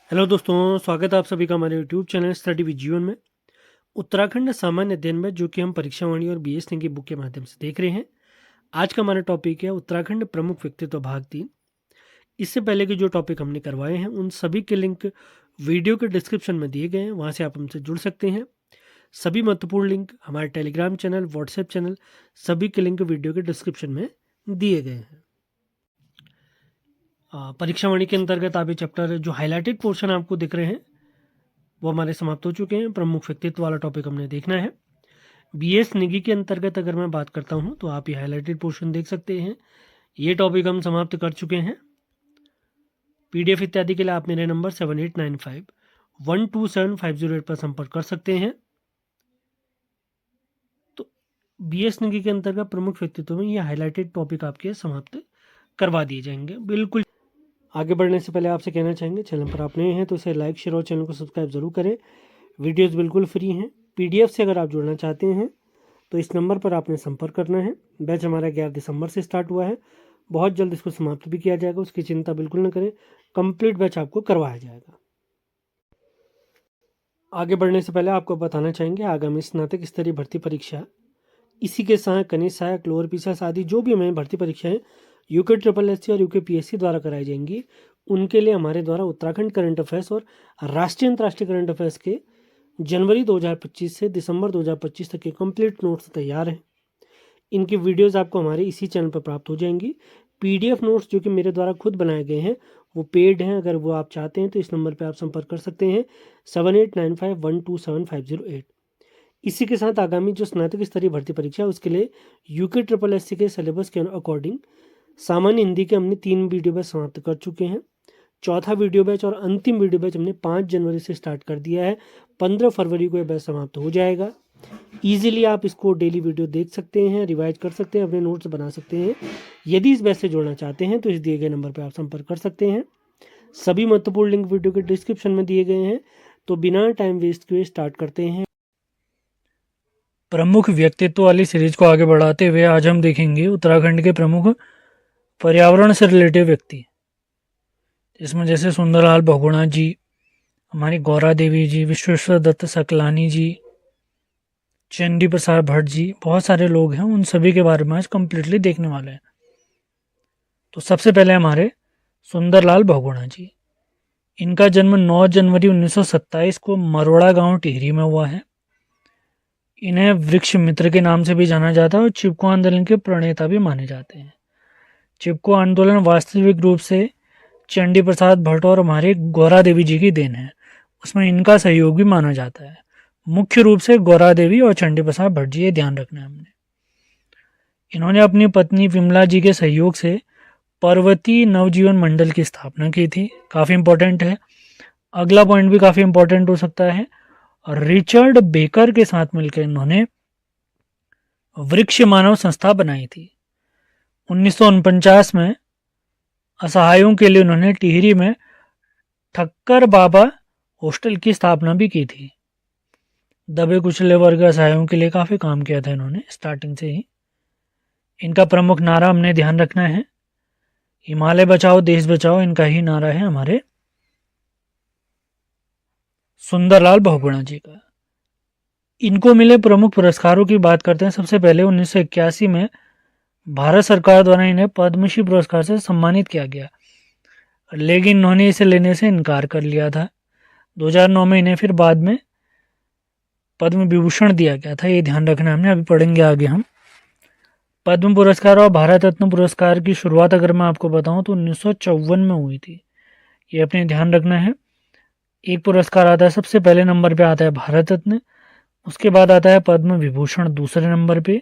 Hello दोस्तों, स्वागत है आप सभी का हमारे यूट्यूब चैनल स्टडी विद जीवन में। उत्तराखंड सामान्य अध्ययन में जो कि हम परीक्षा वाणी और बीएसटी की बुक के माध्यम से देख रहे हैं। आज का हमारा टॉपिक है उत्तराखंड प्रमुख व्यक्तित्व भाग 3। इससे पहले के जो टॉपिक हमने करवाए हैं उन सभी के लिंक वीडियो के डिस्क्रिप्शन में दिए गए हैं, वहाँ से आप हमसे जुड़ सकते हैं। सभी महत्वपूर्ण लिंक हमारे टेलीग्राम चैनल, व्हाट्सएप चैनल, सभी के लिंक वीडियो के डिस्क्रिप्शन में दिए गए हैं। परीक्षा वाणी के अंतर्गत आप ये चैप्टर जो हाईलाइटेड पोर्शन आपको दिख रहे हैं वो हमारे समाप्त हो चुके हैं। प्रमुख व्यक्तित्व वाला टॉपिक हमने देखना है। बीएस निगी के अंतर्गत अगर मैं बात करता हूं तो आप ये हाईलाइटेड पोर्शन देख सकते हैं। ये टॉपिक हम समाप्त कर चुके हैं। पीडीएफ इत्यादि के लिए आप मेरे नंबर 7895127508 पर संपर्क कर सकते हैं। तो बीएस निगी के अंतर्गत प्रमुख व्यक्तित्व में ये हाईलाइटेड टॉपिक आपके समाप्त करवा दिए जाएंगे। बिल्कुल आगे बढ़ने से पहले आपसे कहना चाहेंगे, चैनल पर आप नए हैं तो इसे लाइक, शेयर और चैनल को सब्सक्राइब जरूर करें। वीडियोस बिल्कुल फ्री हैं। पीडीएफ से अगर आप जुड़ना चाहते हैं तो इस नंबर पर आपने संपर्क करना है। बैच हमारा 11 दिसंबर से स्टार्ट हुआ है, बहुत जल्द इसको समाप्त भी किया जाएगा, उसकी चिंता बिल्कुल न करें। कंप्लीट बैच आपको करवाया जाएगा। आगे बढ़ने से पहले आपको बताना चाहेंगे, आगामी स्नातक स्तरीय भर्ती परीक्षा, इसी के साथ कनिष्ठ सहायक, लोअर पीसीएस आदि जो भी हमें भर्ती परीक्षाएं यूके ट्रिपल एस और यूके पीएससी द्वारा कराई जाएंगी, उनके लिए हमारे द्वारा उत्तराखंड करंट अफेयर्स और राष्ट्रीय अंतर्राष्ट्रीय करंट अफेयर्स के जनवरी 2025 से दिसंबर 2025 तक के कंप्लीट नोट्स तैयार हैं। इनकी वीडियोस आपको हमारे इसी चैनल पर प्राप्त हो जाएंगी। पीडीएफ नोट्स जो कि मेरे द्वारा खुद बनाए गए हैं वो पेड हैं। अगर वो आप चाहते हैं तो इस नंबर पर आप संपर्क कर सकते हैं 7895127508। इसी के साथ आगामी जो स्नातक स्तरीय भर्ती परीक्षा है उसके लिए यूके ट्रिपल एस के सिलेबस के अकॉर्डिंग सामान्य हिंदी के हमने 3 वीडियो बैच समाप्त कर चुके हैं। चौथा वीडियो बैच और अंतिम वीडियो बैच हमने 5 जनवरी से स्टार्ट कर दिया है। 15 फरवरी को यह बैच समाप्त हो जाएगा। ईजिली आप इसको डेली वीडियो देख सकते हैं, रिवाइज कर सकते हैं, अपने नोट्स बना सकते हैं। यदि इस बैच से जुड़ना चाहते हैं तो इस दिए गए नंबर पर आप संपर्क कर सकते हैं। सभी महत्वपूर्ण लिंक वीडियो के डिस्क्रिप्शन में दिए गए हैं। तो बिना टाइम वेस्ट किए स्टार्ट करते हैं। प्रमुख व्यक्तित्व वाली सीरीज को आगे बढ़ाते हुए आज हम देखेंगे उत्तराखंड के प्रमुख पर्यावरण से रिलेटिव व्यक्ति, इसमें जैसे सुंदरलाल बहुगुणा जी, हमारी गौरा देवी जी, विश्वेश्वर दत्त सकलानी जी, चंडी प्रसाद भट्ट जी, बहुत सारे लोग हैं। उन सभी के बारे में आज कम्प्लीटली देखने वाले हैं। तो सबसे पहले हमारे सुंदरलाल बहुगुणा जी। इनका जन्म 9 जनवरी 1927 को मरोड़ा गांव टिहरी में हुआ है। इन्हें वृक्ष मित्र के नाम से भी जाना जाता है और चिपको आंदोलन के प्रणेता भी माने जाते हैं। चिपको आंदोलन वास्तविक रूप से चंडी प्रसाद भट्ट और हमारे गौरा देवी जी की देन है, उसमें इनका सहयोग भी माना जाता है। मुख्य रूप से गौरा देवी और चंडी प्रसाद भट्ट जी, ये ध्यान रखना है हमने। इन्होंने अपनी पत्नी विमला जी के सहयोग से पर्वतीय नवजीवन मंडल की स्थापना की थी, काफ़ी इंपॉर्टेंट है। अगला पॉइंट भी काफ़ी इंपॉर्टेंट हो सकता है। रिचर्ड बेकर के साथ मिलकर इन्होंने वृक्ष मानव संस्था बनाई थी। 1949 में असहायों के लिए उन्होंने टिहरी में ठक्कर बाबा हॉस्टल की स्थापना भी की थी। दबे कुचले वर्ग असहायों के लिए काफ़ी काम किया था इन्होंने स्टार्टिंग से ही। इनका प्रमुख नारा हमने ध्यान रखना है, हिमालय बचाओ देश बचाओ, इनका ही नारा है हमारे सुंदरलाल बहुगुणा जी का। इनको मिले प्रमुख पुरस्कारों की बात करते हैं। सबसे पहले 1981 में भारत सरकार द्वारा इन्हें पद्मश्री पुरस्कार से सम्मानित किया गया, लेकिन इन्होंने इसे लेने से इनकार कर लिया था। 2009 में इन्हें फिर बाद में पद्म विभूषण दिया गया था, ये ध्यान रखना हमने, अभी पढ़ेंगे आगे हम। पद्म पुरस्कार और भारत रत्न पुरस्कार की शुरुआत अगर मैं आपको बताऊं तो 1954 में हुई थी, ये अपने ध्यान रखना है। एक पुरस्कार आता है, सबसे पहले नंबर पे आता है भारत रत्न, उसके बाद आता है पद्म विभूषण दूसरे नंबर पे,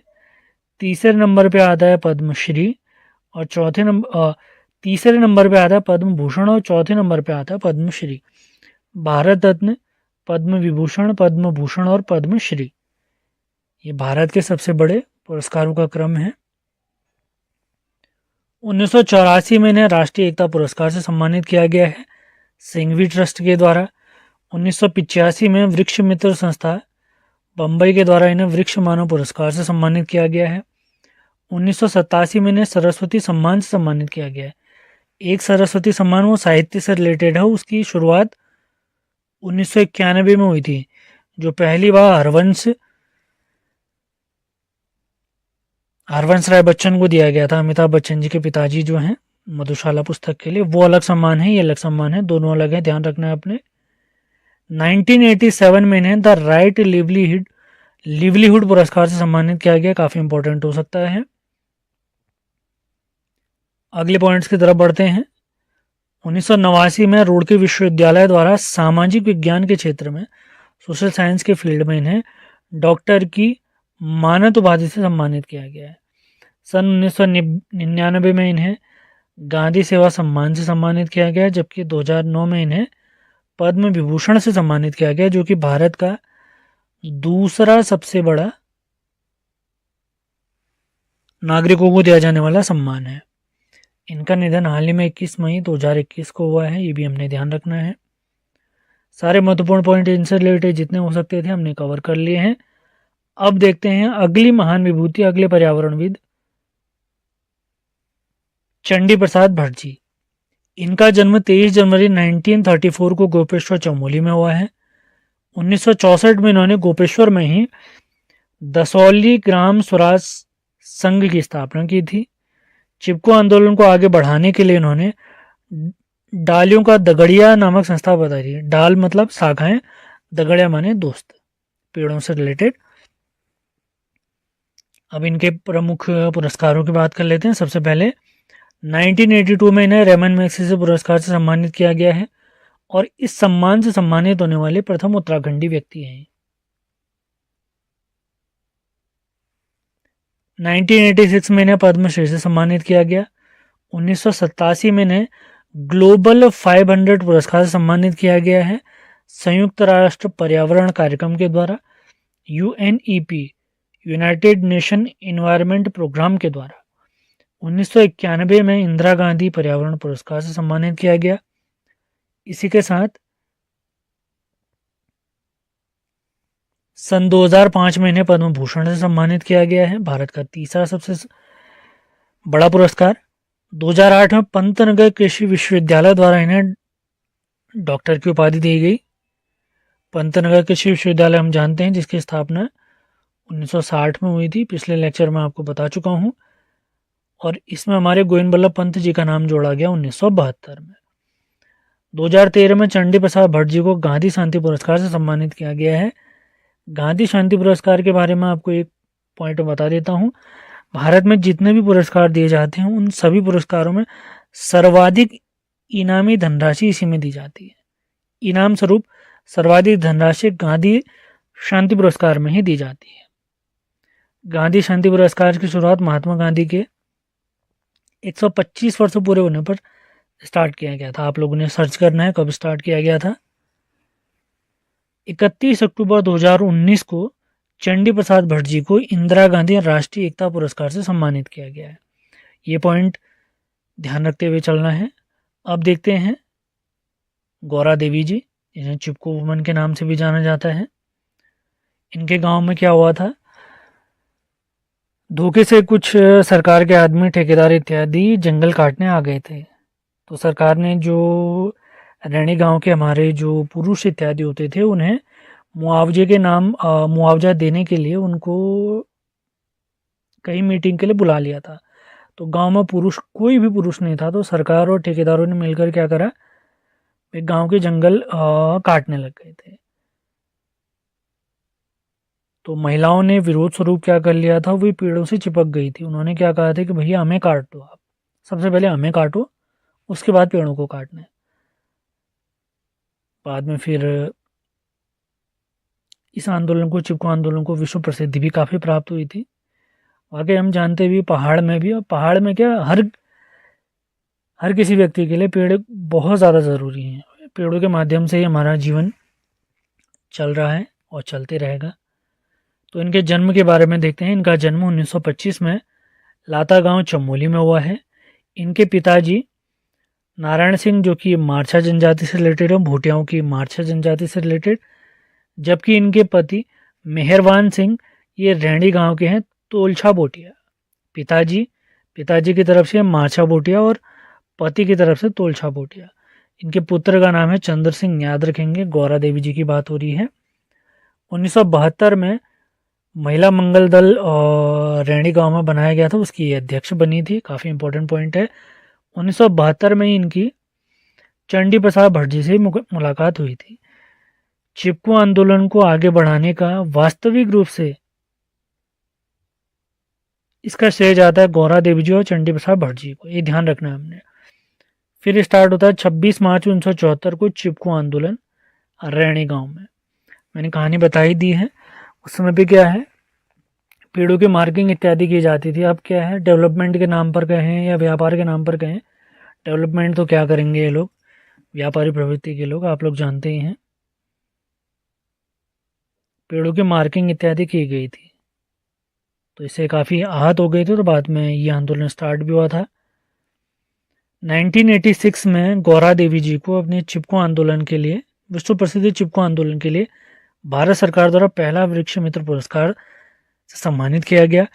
तीसरे नंबर पे आता है पद्मश्री और तीसरे नंबर पे आता है पद्म भूषण और चौथे नंबर पे आता है पद्मश्री। भारत रत्न, पद्म विभूषण, पद्म भूषण और पद्मश्री, ये भारत के सबसे बड़े पुरस्कारों का क्रम है। 1984 में इन्हें राष्ट्रीय एकता पुरस्कार से सम्मानित किया गया है सिंघवी ट्रस्ट के द्वारा। 1985 में वृक्ष मित्र संस्था बम्बई के द्वारा इन्हें वृक्ष मानव पुरस्कार से सम्मानित किया गया है। 1987 में इन्हें सरस्वती सम्मान से सम्मानित किया गया है। एक सरस्वती सम्मान वो साहित्य से रिलेटेड है, उसकी शुरुआत 1991 में हुई थी, जो पहली बार हरवंश राय बच्चन को दिया गया था। अमिताभ बच्चन जी के पिताजी जो हैं मधुशाला पुस्तक के लिए, वो अलग सम्मान है, ये अलग सम्मान है, दोनों अलग है, ध्यान रखना है आपने। 1987 में इन्हें द राइट लिवलीहुड पुरस्कार से सम्मानित किया गया, काफी इंपॉर्टेंट हो सकता है। अगले पॉइंट्स की तरफ बढ़ते हैं। 1989 में रुड़की विश्वविद्यालय द्वारा सामाजिक विज्ञान के क्षेत्र में, सोशल साइंस के फील्ड में इन्हें डॉक्टर की मानद उपाधि से सम्मानित किया गया है। सन 1999 में इन्हें गांधी सेवा सम्मान से सम्मानित किया गया, जबकि 2009 में इन्हें पद्म विभूषण से सम्मानित किया गया, जो कि भारत का दूसरा सबसे बड़ा नागरिकों को दिया जाने वाला सम्मान है। इनका निधन हाल ही में 21 मई 2021 को हुआ है, ये भी हमने ध्यान रखना है। सारे महत्वपूर्ण पॉइंट इनसे रिलेटेड जितने हो सकते थे हमने कवर कर लिए हैं। अब देखते हैं अगली महान विभूति, अगले पर्यावरणविद चंडी प्रसाद भट्ट जी। इनका जन्म 23 जनवरी 1934 को गोपेश्वर चमोली में हुआ है। 1964 में इन्होंने गोपेश्वर में ही दसौली ग्राम स्वराज संघ की स्थापना की थी। चिपको आंदोलन को आगे बढ़ाने के लिए इन्होंने डालियों का दगड़िया नामक संस्था बताई। डाल मतलब शाखाएं, दगड़िया माने दोस्त, पेड़ों से रिलेटेड। अब इनके प्रमुख पुरस्कारों की बात कर लेते हैं। सबसे पहले 1982 में इन्हें रेमन मैग्सेसे पुरस्कार से सम्मानित किया गया है और इस सम्मान से सम्मानित होने वाले प्रथम उत्तराखंडी व्यक्ति हैं। 1986 में इन्हें पद्मश्री से सम्मानित किया गया। 1987 में इन्हें ग्लोबल 500 पुरस्कार से सम्मानित किया गया है संयुक्त राष्ट्र पर्यावरण कार्यक्रम के द्वारा, UNEP United Nation Environment Programme के द्वारा। 1991 में इंदिरा गांधी पर्यावरण पुरस्कार से सम्मानित किया गया। इसी के साथ सन 2005 में इन्हें पद्म भूषण से सम्मानित किया गया है, भारत का तीसरा सबसे बड़ा पुरस्कार। 2008 में पंतनगर कृषि विश्वविद्यालय द्वारा इन्हें डॉक्टर की उपाधि दी गई। पंतनगर कृषि विश्वविद्यालय हम जानते हैं जिसकी स्थापना 1960 में हुई थी, पिछले लेक्चर में आपको बता चुका हूँ, और इसमें हमारे गोविंद बल्लभ पंत जी का नाम जोड़ा गया 1972 में। 2013 में चंडी प्रसाद भट्ट जी को गांधी शांति पुरस्कार से सम्मानित किया गया है। गांधी शांति पुरस्कार के बारे में आपको एक पॉइंट बता देता हूँ। भारत में जितने भी पुरस्कार दिए जाते हैं उन सभी पुरस्कारों में सर्वाधिक इनामी धनराशि इसी में दी जाती है। इनाम स्वरूप सर्वाधिक धनराशि गांधी शांति पुरस्कार में ही दी जाती है। गांधी शांति पुरस्कार की शुरुआत महात्मा गांधी के 125 वर्ष पूरे होने पर स्टार्ट किया गया था। आप लोगों ने सर्च करना है कब स्टार्ट किया गया था। 31 अक्टूबर 2019 को चंडी प्रसाद भट्ट जी को इंदिरा गांधी राष्ट्रीय एकता पुरस्कार से सम्मानित किया गया है। ये पॉइंट ध्यान रखते हुए चलना है। अब देखते हैं गौरा देवी जी, जिन्हें चिपको वुमन के नाम से भी जाना जाता है। इनके गांव में क्या हुआ था, धोखे से कुछ सरकार के आदमी, ठेकेदार इत्यादि जंगल काटने आ गए थे। तो सरकार ने जो रैणी गांव के हमारे जो पुरुष इत्यादि होते थे उन्हें मुआवजे के नाम मुआवजा देने के लिए उनको कहीं मीटिंग के लिए बुला लिया था। तो गांव में कोई भी पुरुष नहीं था, तो सरकार और ठेकेदारों ने मिलकर क्या करा, एक गांव के जंगल काटने लग गए थे। तो महिलाओं ने विरोध स्वरूप क्या कर लिया था, वो पेड़ों से चिपक गई थी। उन्होंने क्या कहा था कि भैया हमें काट दो, आप सबसे पहले हमें काटो, उसके बाद पेड़ों को काटना है। बाद में फिर इस आंदोलन को, चिपको आंदोलन को विश्व प्रसिद्धि भी काफ़ी प्राप्त हुई थी। आगे हम जानते भी पहाड़ में भी, और पहाड़ में क्या हर किसी व्यक्ति के लिए पेड़ बहुत ज़्यादा ज़रूरी हैं। पेड़ों के माध्यम से ही हमारा जीवन चल रहा है और चलते रहेगा। तो इनके जन्म के बारे में देखते हैं। इनका जन्म 1925 में लाता गांव चमोली में हुआ है। इनके पिताजी नारायण सिंह जो कि मारछा जनजाति से रिलेटेड है, भूटियाओं की मारछा जनजाति से रिलेटेड, जबकि इनके पति मेहरवान सिंह ये रैणी गांव के हैं, तोलछा बोटिया। पिताजी की तरफ से मारछा बोटिया और पति की तरफ से तोलछा बोटिया। इनके पुत्र का नाम है चंद्र सिंह, याद रखेंगे। गौरा देवी जी की बात हो रही है। 1972 में महिला मंगल दल और रैणी गांव में बनाया गया था, उसकी ये अध्यक्ष बनी थी। काफ़ी इंपॉर्टेंट पॉइंट है। 1972 में इनकी चंडी प्रसाद भट्ट जी से मुलाकात हुई थी। चिपको आंदोलन को आगे बढ़ाने का वास्तविक रूप से इसका श्रेय जाता है गौरा देवी जी और चंडी प्रसाद भट्ट जी को, ये ध्यान रखना है हमने। फिर स्टार्ट होता है 26 मार्च 1974 को चिपको आंदोलन रैणी गांव में। मैंने कहानी बता ही दी है। उस समय पे क्या है, पेड़ों की मार्किंग इत्यादि की जाती थी। अब क्या है, डेवलपमेंट के नाम पर कहें या व्यापार के नाम पर कहें, डेवलपमेंट तो क्या करेंगे ये लोग, व्यापारी प्रवृत्ति के लोग, आप लोग जानते ही हैं। पेड़ों की मार्किंग इत्यादि की गई थी, तो इससे काफ़ी आहत हो गए थे। तो बाद में ये आंदोलन स्टार्ट भी हुआ था। 1986 में गौरा देवी जी को अपने चिपको आंदोलन के लिए, विश्व प्रसिद्ध चिपको आंदोलन के लिए भारत सरकार द्वारा पहला वृक्ष मित्र पुरस्कार से सम्मानित किया गया।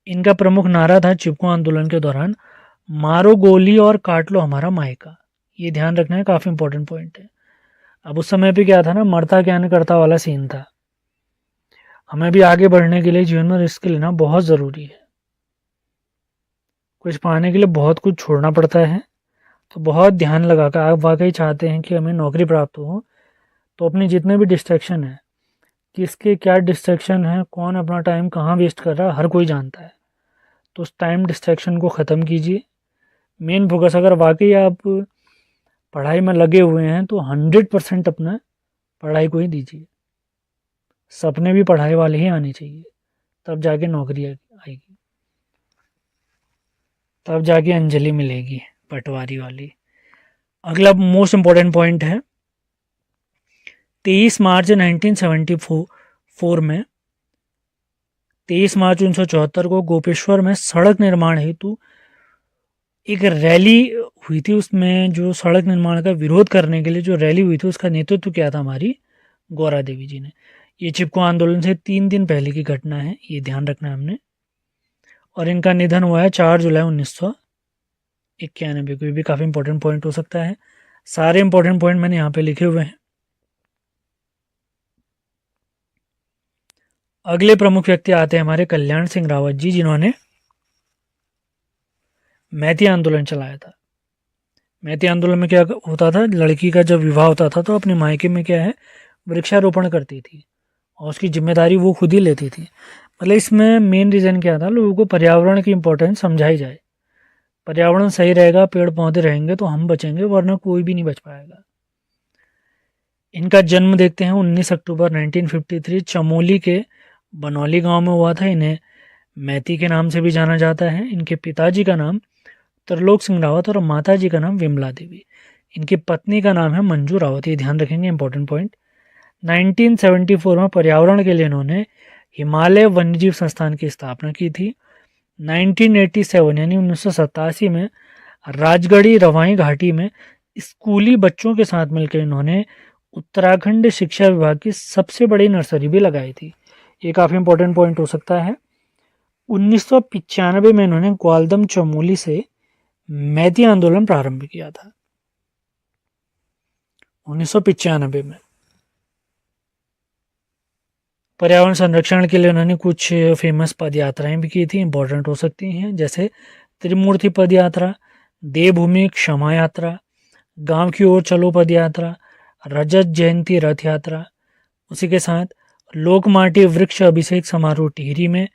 इनका प्रमुख नारा था चिपको आंदोलन के दौरान, मारो गोली और काट लो हमारा मायका। ये ध्यान रखना है, काफ़ी इंपॉर्टेंट पॉइंट है। अब उस समय पे क्या था ना, मरता क्या न करता वाला सीन था। हमें भी आगे बढ़ने के लिए जीवन में रिस्क लेना बहुत ज़रूरी है। कुछ पाने के लिए बहुत कुछ छोड़ना पड़ता है। तो बहुत ध्यान लगाकर आप वाकई चाहते हैं कि हमें नौकरी प्राप्त हो, तो अपने जितने भी डिस्ट्रैक्शन है, किसके क्या डिस्ट्रैक्शन है, कौन अपना टाइम कहाँ वेस्ट कर रहा है, हर कोई जानता है। तो उस टाइम डिस्ट्रैक्शन को ख़त्म कीजिए। मेन फोकस, अगर वाकई आप पढ़ाई में लगे हुए हैं तो 100% अपना पढ़ाई को ही दीजिए। सपने भी पढ़ाई वाले ही आने चाहिए, तब जाके नौकरी आएगी, तब जाके अंजलि मिलेगी पटवारी वाली। अगला मोस्ट इम्पोर्टेंट पॉइंट है 23 मार्च 1974 में, 23 मार्च 1974 को गोपेश्वर में सड़क निर्माण हेतु एक रैली हुई थी। उसमें जो सड़क निर्माण का विरोध करने के लिए जो रैली हुई थी, उसका नेतृत्व किया था हमारी गौरा देवी जी ने। ये चिपको आंदोलन से 3 दिन पहले की घटना है, ये ध्यान रखना है हमने। और इनका निधन हुआ है 4 जुलाई 1991 को। भी काफ़ी इंपॉर्टेंट पॉइंट हो सकता है। सारे इंपॉर्टेंट पॉइंट मैंने यहाँ पे लिखे हुए हैं। अगले प्रमुख व्यक्ति आते हैं हमारे कल्याण सिंह रावत जी, जिन्होंने मैती आंदोलन चलाया था। मैती आंदोलन में क्या होता था, लड़की का जब विवाह होता था तो अपने मायके में क्या है, वृक्षारोपण करती थी और उसकी जिम्मेदारी वो खुद ही लेती थी। मतलब इसमें मेन रीज़न क्या था, लोगों को पर्यावरण की इम्पोर्टेंस समझाई जाए। पर्यावरण सही रहेगा, पेड़ पौधे रहेंगे तो हम बचेंगे, वरना कोई भी नहीं बच पाएगा। इनका जन्म देखते हैं 19 अक्टूबर 1953 चमोली के बनौली गांव में हुआ था। इन्हें मैती के नाम से भी जाना जाता है। इनके पिताजी का नाम त्रिलोक सिंह रावत और माता जी का नाम विमला देवी। इनकी पत्नी का नाम है मंजू रावत, ये ध्यान रखेंगे, इंपॉर्टेंट पॉइंट। 1974 में पर्यावरण के लिए इन्होंने हिमालय वन्यजीव संस्थान की स्थापना की थी। 1987 यानी 1987 में राजगढ़ी रवाई घाटी में स्कूली बच्चों के साथ मिलकर इन्होंने उत्तराखंड शिक्षा विभाग की सबसे बड़ी नर्सरी भी लगाई थी। ये काफ़ी इंपॉर्टेंट पॉइंट हो सकता है। 1995 में इन्होंने ग्वालदम चमोली से मैती आंदोलन प्रारंभ किया था। 1995 में पर्यावरण संरक्षण के लिए उन्होंने कुछ फेमस पद यात्राएं भी की थी, इंपॉर्टेंट हो सकती हैं, जैसे त्रिमूर्ति पद यात्रा, देवभूमि क्षमा यात्रा, गांव की ओर चलो पद यात्रा, रजत जयंती रथ यात्रा। उसी के साथ लोकमाटी वृक्ष अभिषेक समारोह टिहरी में,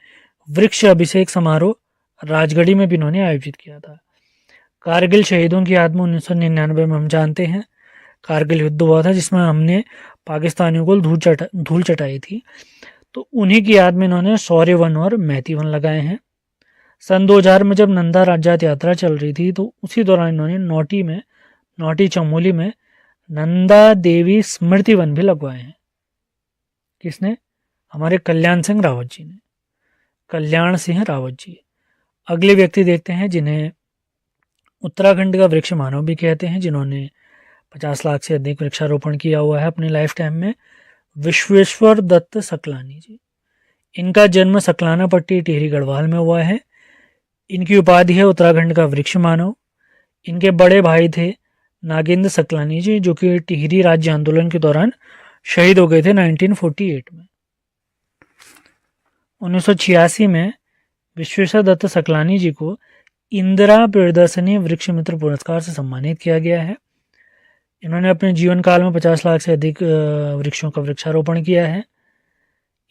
वृक्ष अभिषेक समारोह राजगढ़ी में भी इन्होंने आयोजित किया था। कारगिल शहीदों की याद में 1999 में हम जानते हैं कारगिल युद्ध हुआ था, जिसमें हमने पाकिस्तानियों को धूल चटाई थी। तो उन्हीं की याद में इन्होंने शौर्य वन और मैती वन लगाए हैं। सन 2000 में जब नंदा राज्यात यात्रा चल रही थी, तो उसी दौरान इन्होंने नौटी चमोली में नंदा देवी स्मृति वन भी लगवाए हैं। किसने? हमारे कल्याण सिंह रावत जी ने, कल्याण सिंह रावत जी। अगले व्यक्ति देखते हैं जिन्हें उत्तराखंड का वृक्ष मानव भी कहते हैं, जिन्होंने 50 लाख से अधिक वृक्षारोपण किया हुआ है अपने लाइफ टाइम में, विश्वेश्वर दत्त सकलानी जी। इनका जन्म सकलाना पट्टी टिहरी गढ़वाल में हुआ है। इनकी उपाधि है उत्तराखंड का वृक्ष मानव। इनके बड़े भाई थे नागेंद्र सकलानी जी, जो कि टिहरी राज्य आंदोलन के दौरान शहीद हो गए थे 1948 में। 1986 में विश्वेश्वर दत्त सकलानी जी को इंदिरा प्रियदर्शनी वृक्ष मित्र पुरस्कार से सम्मानित किया गया है। इन्होंने अपने जीवन काल में 50 लाख से अधिक वृक्षों का वृक्षारोपण किया है।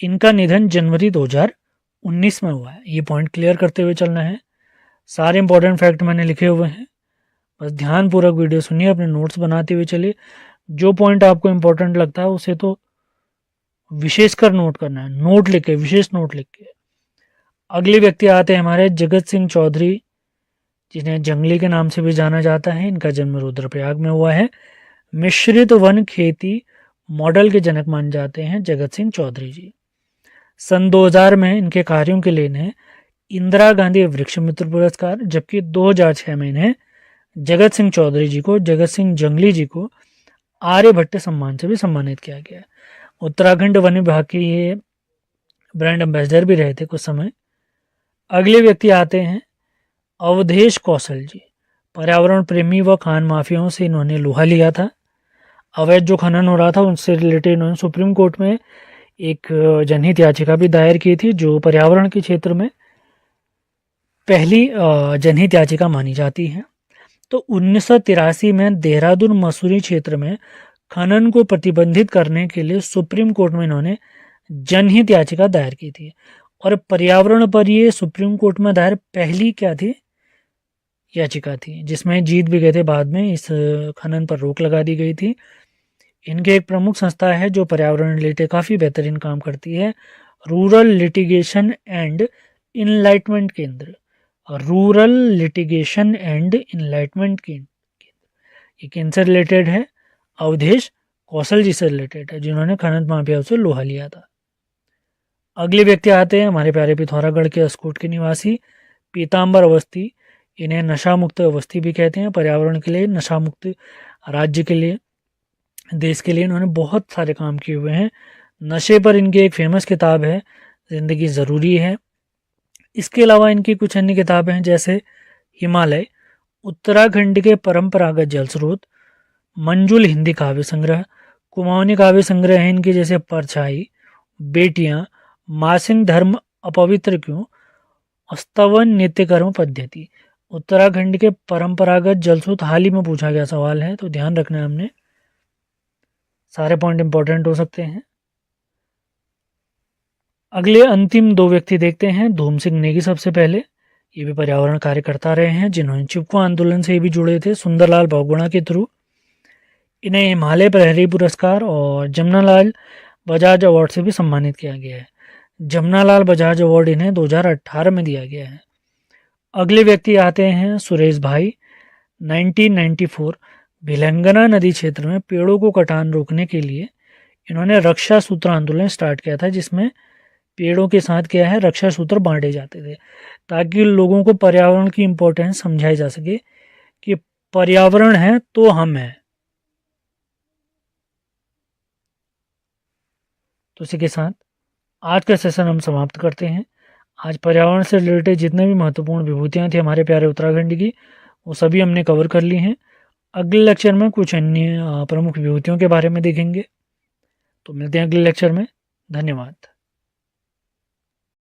इनका निधन जनवरी 2019 में हुआ है। ये पॉइंट क्लियर करते हुए चलना है। सारे इंपॉर्टेंट फैक्ट मैंने लिखे हुए हैं, बस ध्यानपूर्वक वीडियो सुनिए, अपने नोट्स बनाते हुए चलिए। जो पॉइंट आपको इंपॉर्टेंट लगता है उसे तो विशेषकर नोट करना है, नोट लिख के, विशेष नोट लिख के। अगले व्यक्ति आते हैं हमारे जगत सिंह चौधरी, जिन्हें जंगली के नाम से भी जाना जाता है। इनका जन्म रुद्रप्रयाग में हुआ है। मिश्रित वन खेती मॉडल के जनक माने जाते हैं जगत सिंह चौधरी जी। सन 2000 में इनके कार्यों के लिए इन्हें इंदिरा गांधी वृक्ष मित्र पुरस्कार, जबकि 2006 में इन्हें जगत सिंह चौधरी जी को, जगत सिंह जंगली जी को आर्यभट्ट सम्मान से भी सम्मानित किया गया है। उत्तराखंड वन विभाग के ये ब्रांड एम्बेसडर भी रहे थे कुछ समय। अगले व्यक्ति आते हैं अवधेश कौशल जी। पर्यावरण प्रेमी व खान माफियाओं से इन्होंने लोहा लिया था। अवैध जो खनन हो रहा था उनसे रिलेटेड इन्होंने सुप्रीम कोर्ट में एक जनहित याचिका भी दायर की थी, जो पर्यावरण के क्षेत्र में पहली जनहित याचिका मानी जाती है। तो 1983 में देहरादून मसूरी क्षेत्र में खनन को प्रतिबंधित करने के लिए सुप्रीम कोर्ट में इन्होंने जनहित याचिका दायर की थी। और पर्यावरण पर ये सुप्रीम कोर्ट में दायर पहली क्या थी, याचिका थी, जिसमें जीत भी गए थे। बाद में इस खनन पर रोक लगा दी गई थी। इनके एक प्रमुख संस्था है जो पर्यावरण रिलेटेड काफ़ी बेहतरीन काम करती है, रूरल लिटिगेशन एंड इनलाइटमेंट केंद्र। रूरल लिटिगेशन एंड इनलाइटमेंट केंद्र, ये किनसे रिलेटेड है? अवधेश कौशल जी से रिलेटेड है, जिन्होंने खनन माफिया से लोहा लिया था। अगले व्यक्ति आते हैं हमारे प्यारे पिथौरागढ़ के अस्कोट के निवासी पीताम्बर अवस्थी। इन्हें नशा मुक्त अवस्थी भी कहते हैं। पर्यावरण के लिए, नशा मुक्त राज्य के लिए, देश के लिए इन्होंने बहुत सारे काम किए हुए हैं। नशे पर इनकी एक फेमस किताब है जिंदगी ज़रूरी है। इसके अलावा इनकी कुछ अन्य किताबें हैं, जैसे हिमालय, उत्तराखंड के परंपरागत जल स्रोत, मंजुल हिंदी काव्य संग्रह, कुमाऊनी काव्य संग्रह हैं इनके, जैसे परछाई, बेटियां, मासिंग धर्म अपवित्र क्यों, स्तवन नित्यकर्म पद्धति। उत्तराखंड के परंपरागत जल स्रोत हाल ही में पूछा गया सवाल है, तो ध्यान रखना है हमने। सारे पॉइंट इंपॉर्टेंट हो सकते हैं। अगले अंतिम दो व्यक्ति देखते हैं। धूम सिंह नेगी सबसे पहले, ये भी पर्यावरण कार्यकर्ता रहे हैं, जिन्होंने चिपको आंदोलन से भी जुड़े थे सुंदरलाल बहुगुणा के थ्रू। इन्हें हिमालय प्रहरी पुरस्कार और जमनालाल बजाज अवार्ड से भी सम्मानित किया गया है। जमनालाल बजाज अवार्ड इन्हें 2018 में दिया गया है। अगले व्यक्ति आते हैं सुरेश भाई। 1994 भिलंगना नदी क्षेत्र में पेड़ों को कटान रोकने के लिए इन्होंने रक्षा सूत्र आंदोलन स्टार्ट किया था, जिसमें पेड़ों के साथ क्या है, रक्षा सूत्र बांटे जाते थे, ताकि लोगों को पर्यावरण की इम्पोर्टेंस समझाई जा सके कि पर्यावरण है तो हम हैं। तो इसी के साथ आज का सेशन हम समाप्त करते हैं। आज पर्यावरण से रिलेटेड जितने भी महत्वपूर्ण विभूतियाँ थी हमारे प्यारे उत्तराखंड की, वो सभी हमने कवर कर ली हैं। अगले लेक्चर में कुछ अन्य प्रमुख विभूतियों के बारे में देखेंगे। तो मिलते हैं अगले लेक्चर में। धन्यवाद।